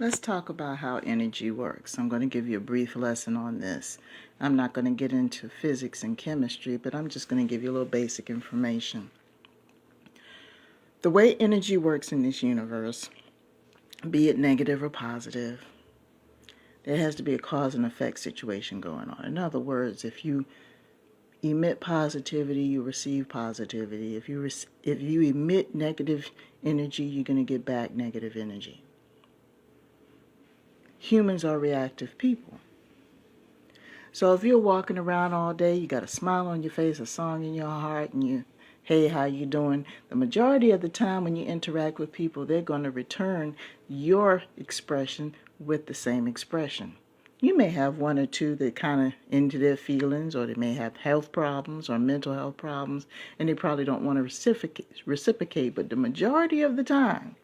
Let's talk about how energy works. I'm going to give you a brief lesson on this. I'm not going to get into physics and chemistry, but I'm just going to give you a little basic information. The way energy works in this universe, be it negative or positive, there has to be a cause and effect situation going on. In other words, if you emit positivity, you receive positivity. If you emit negative energy, you're going to get back negative energy. Humans are reactive people. So if you're walking around all day, you got a smile on your face, a song in your heart, and you, hey, how you doing? The majority of the time when you interact with people, they're going to return your expression with the same expression. You may have one or two that kind of into their feelings, or they may have health problems or mental health problems, and they probably don't want to reciprocate. But the majority of the time,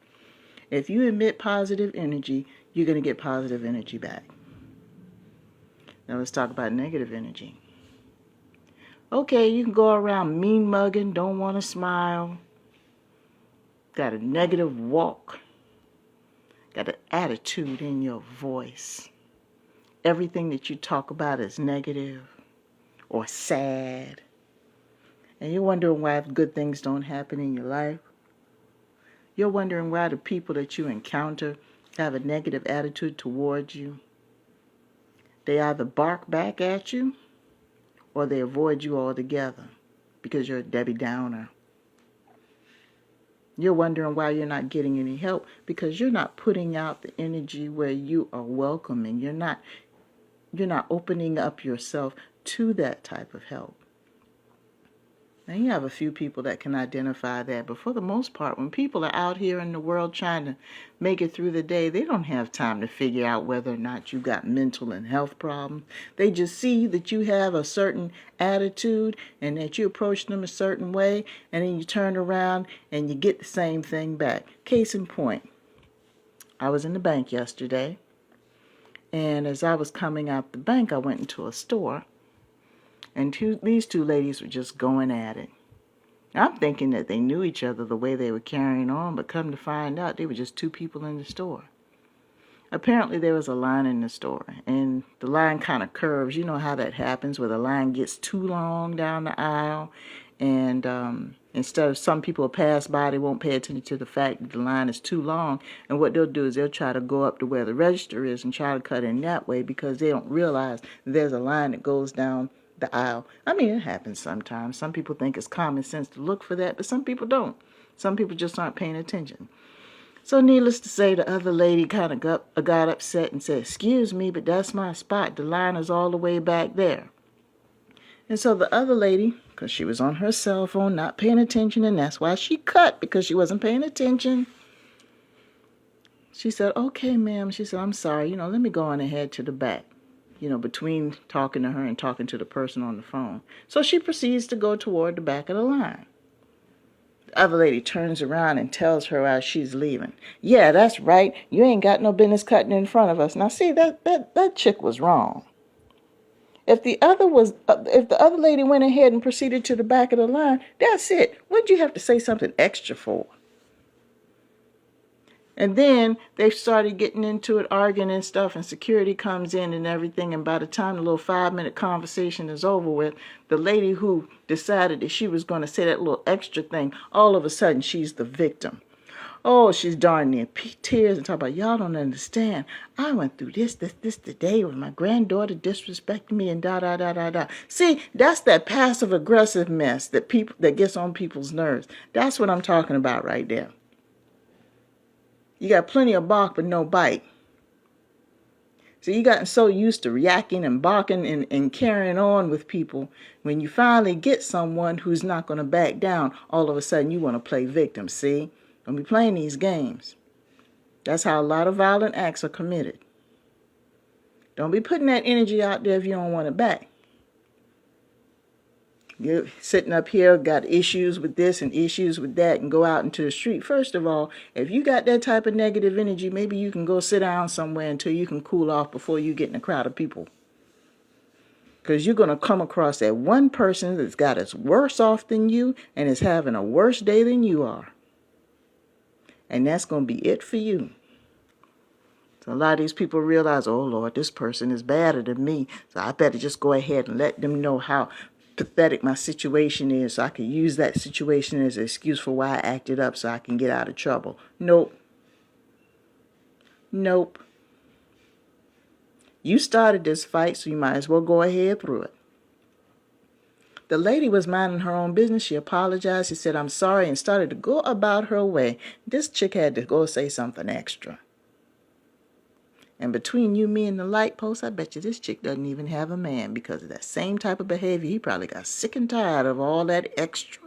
if you emit positive energy, you're going to get positive energy back. Now let's talk about negative energy. Okay, you can go around mean mugging, don't want to smile, got a negative walk, got an attitude in your voice. Everything that you talk about is negative or sad. And you're wondering why good things don't happen in your life. You're wondering why the people that you encounter have a negative attitude towards you. They either bark back at you or they avoid you altogether because you're a Debbie Downer. You're wondering why you're not getting any help because you're not putting out the energy where you are welcoming. You're not opening up yourself to that type of help. Now, you have a few people that can identify that, but for the most part, when people are out here in the world trying to make it through the day, they don't have time to figure out whether or not you got mental and health problems. They just see that you have a certain attitude and that you approach them a certain way, and then you turn around and you get the same thing back. Case in point, I was in the bank yesterday, and as I was coming out the bank, I went into a store. And these two ladies were just going at it. I'm thinking that they knew each other the way they were carrying on, but come to find out, they were just two people in the store. Apparently, there was a line in the store, and the line kind of curves. You know how that happens, where the line gets too long down the aisle, and instead of some people pass by, they won't pay attention to the fact that the line is too long, and what they'll do is they'll try to go up to where the register is and try to cut in that way because they don't realize there's a line that goes down the aisle. I mean, it happens sometimes. Some people think it's common sense to look for that, but some people don't. Some people just aren't paying attention. So needless to say, the other lady kind of got upset and said, "Excuse me, but that's my spot. The line is all the way back there." And so the other lady, because she was on her cell phone, not paying attention, and that's why she cut, because she wasn't paying attention. She said, "Okay, ma'am." She said, "I'm sorry. Let me go on ahead to the back." Between talking to her and talking to the person on the phone. So she proceeds to go toward the back of the line. The other lady turns around and tells her as she's leaving, "Yeah, that's right. You ain't got no business cutting in front of us." Now, see, that chick was wrong. If the other lady went ahead and proceeded to the back of the line, that's it. What'd you have to say something extra for? And then they started getting into it, arguing and stuff, and security comes in and everything. And by the time the little 5-minute conversation is over with, the lady who decided that she was going to say that little extra thing, all of a sudden she's the victim. Oh, she's darn near tears and talk about, "Y'all don't understand. I went through this today with my granddaughter disrespecting me and da da da da da." See, that's that passive aggressive mess that gets on people's nerves. That's what I'm talking about right there. You got plenty of bark but no bite. So you gotten so used to reacting and barking and carrying on with people. When you finally get someone who's not going to back down, all of a sudden you want to play victim. See? Don't be playing these games. That's how a lot of violent acts are committed. Don't be putting that energy out there if you don't want it back. You're sitting up here, got issues with this and issues with that, and go out into the street. First of all, if you got that type of negative energy, maybe you can go sit down somewhere until you can cool off before you get in a crowd of people. Because you're going to come across that one person that's got it worse off than you and is having a worse day than you are. And that's going to be it for you. So a lot of these people realize, oh Lord, this person is badder than me, so I better just go ahead and let them know how pathetic my situation is, so I can use that situation as an excuse for why I acted up so I can get out of trouble. Nope. Nope. You started this fight, so you might as well go ahead through it. The lady was minding her own business. She apologized. She said, I'm sorry, and started to go about her way. This chick had to go say something extra. And between you, me, and the light post, I bet you this chick doesn't even have a man because of that same type of behavior. He probably got sick and tired of all that extra.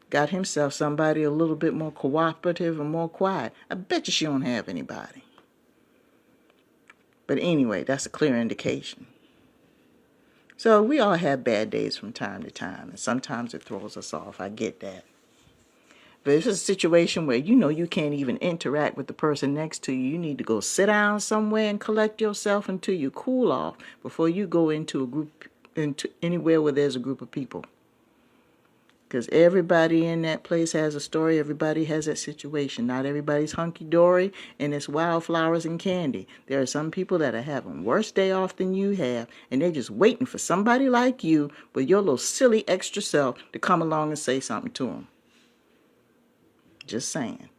Got himself somebody a little bit more cooperative and more quiet. I bet you she don't have anybody. But anyway, that's a clear indication. So we all have bad days from time to time, and sometimes it throws us off. I get that. But if it's a situation where you know you can't even interact with the person next to you, you need to go sit down somewhere and collect yourself until you cool off before you go into a group, into anywhere where there's a group of people. Because everybody in that place has a story. Everybody has that situation. Not everybody's hunky-dory and it's wildflowers and candy. There are some people that are having worse day off than you have, and they're just waiting for somebody like you with your little silly extra self to come along and say something to them. Just saying.